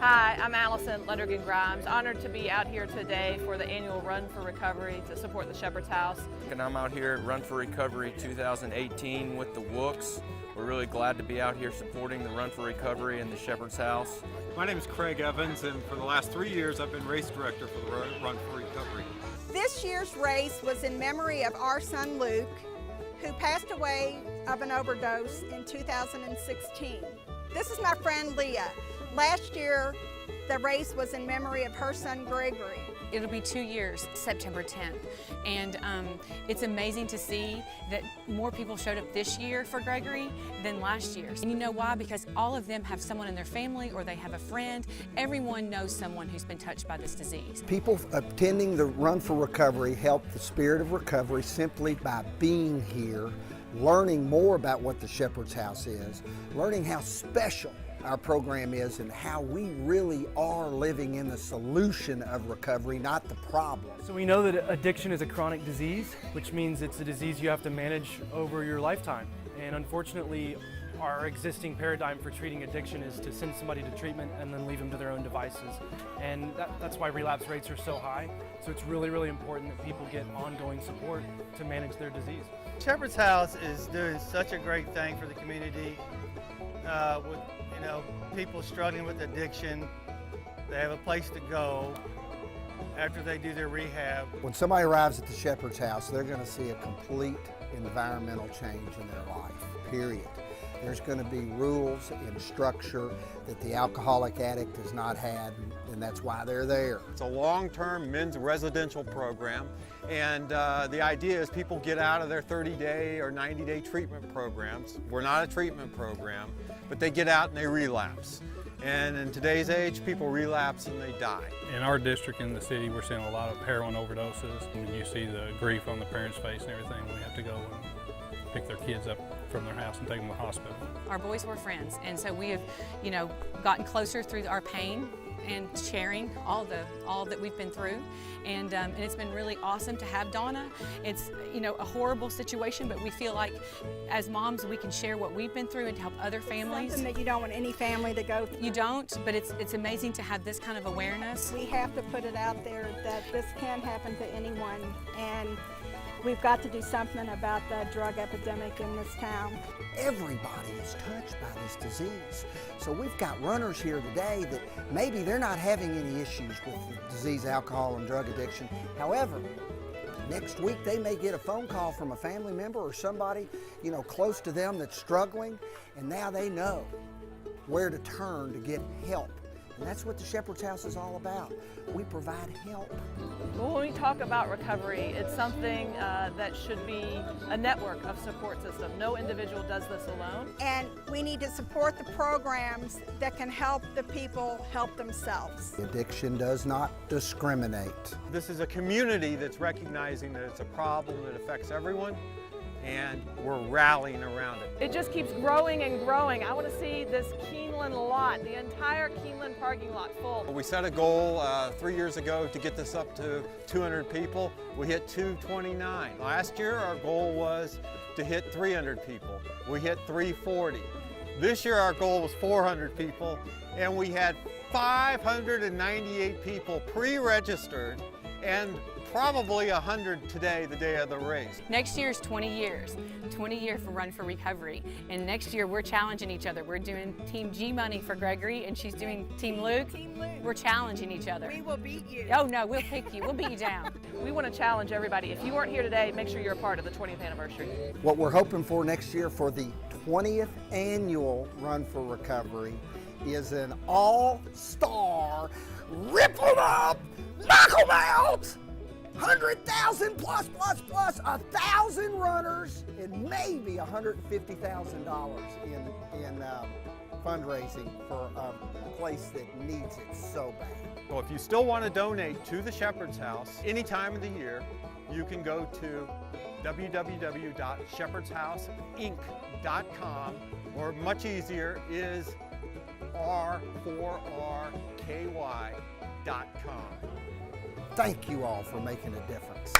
Hi, I'm Allison Lundergan-Grimes, honored to be out here today for the annual Run for Recovery to support the Shepherd's House. And I'm out here at Run for Recovery 2018 with the Wooks. We're really glad to be out here supporting the Run for Recovery and the Shepherd's House. My name is Craig Evans, and for the last 3 years I've been race director for the Run for Recovery. This year's race was in memory of our son Luke, who passed away of an overdose in 2016. This is my friend Leah. Last year, the race was in memory of her son Gregory. It'll be 2 years, September 10th, and it's amazing to see that more people showed up this year for Gregory than last year. And you know why? Because all of them have someone in their family or they have a friend. Everyone knows someone who's been touched by this disease. People attending the Run for Recovery help the spirit of recovery simply by being here, learning more about what the Shepherd's House is, learning how special our program is and how we really are living in the solution of recovery, not the problem. So we know that addiction is a chronic disease, which means it's a disease you have to manage over your lifetime. And unfortunately, our existing paradigm for treating addiction is to send somebody to treatment and then leave them to their own devices. And that's why relapse rates are so high. So it's really, really important that people get ongoing support to manage their disease. Shepherd's House is doing such a great thing for the community. With people struggling with addiction, they have a place to go after they do their rehab. When somebody arrives at the Shepherd's House, they're going to see a complete environmental change in their life, period. There's going to be rules and structure that the alcoholic addict has not had, and that's why they're there. It's a long-term men's residential program, and the idea is people get out of their 30-day or 90-day treatment programs. We're not a treatment program, but they get out and they relapse. And in today's age, people relapse and they die. In our district in the city, we're seeing a lot of heroin overdoses. And you see the grief on the parents' face and everything. We have to go and pick their kids up from their house and take them to the hospital. Our boys were friends, and so we have, gotten closer through our pain and sharing all that we've been through, and it's been really awesome to have Donna. It's a horrible situation, but we feel like as moms we can share what we've been through and help other families. Something that you don't want any family to go through. You don't, but it's amazing to have this kind of awareness. We have to put it out there that this can happen to anyone, and we've got to do something about the drug epidemic in this town. Everybody is touched by this disease. So we've got runners here today that maybe they're not having any issues with the disease, alcohol, and drug addiction. However, next week they may get a phone call from a family member or somebody, close to them that's struggling, and now they know where to turn to get help. And that's what the Shepherd's House is all about. We provide help. Well, when we talk about recovery, it's something that should be a network of support system. No individual does this alone. And we need to support the programs that can help the people help themselves. Addiction does not discriminate. This is a community that's recognizing that it's a problem that affects everyone, and we're rallying around it. It just keeps growing and growing. I want to see this Keeneland lot, the entire Keeneland parking lot full. We set a goal 3 years ago to get this up to 200 people. We hit 229. Last year our goal was to hit 300 people. We hit 340. This year our goal was 400 people, and we had 598 people pre-registered, and probably 100 today, the day of the race. Next year is 20 years for Run for Recovery. And next year we're challenging each other. We're doing Team G Money for Gregory, and she's doing Team Luke. Team Luke. We're challenging each other. We will beat you. Oh no, we'll pick you. We'll beat you down. We want to challenge everybody. If you weren't here today, make sure you're a part of the 20th anniversary. What we're hoping for next year for the 20th annual Run for Recovery is an all-star, rip 'em up, knock 'em out, 100,000 plus 1,000 runners, and maybe $150,000 in fundraising for a place that needs it so bad. So if you still want to donate to the Shepherd's House any time of the year, you can go to www.shepherdshouseinc.com, or much easier is r4rky.com. Thank you all for making a difference.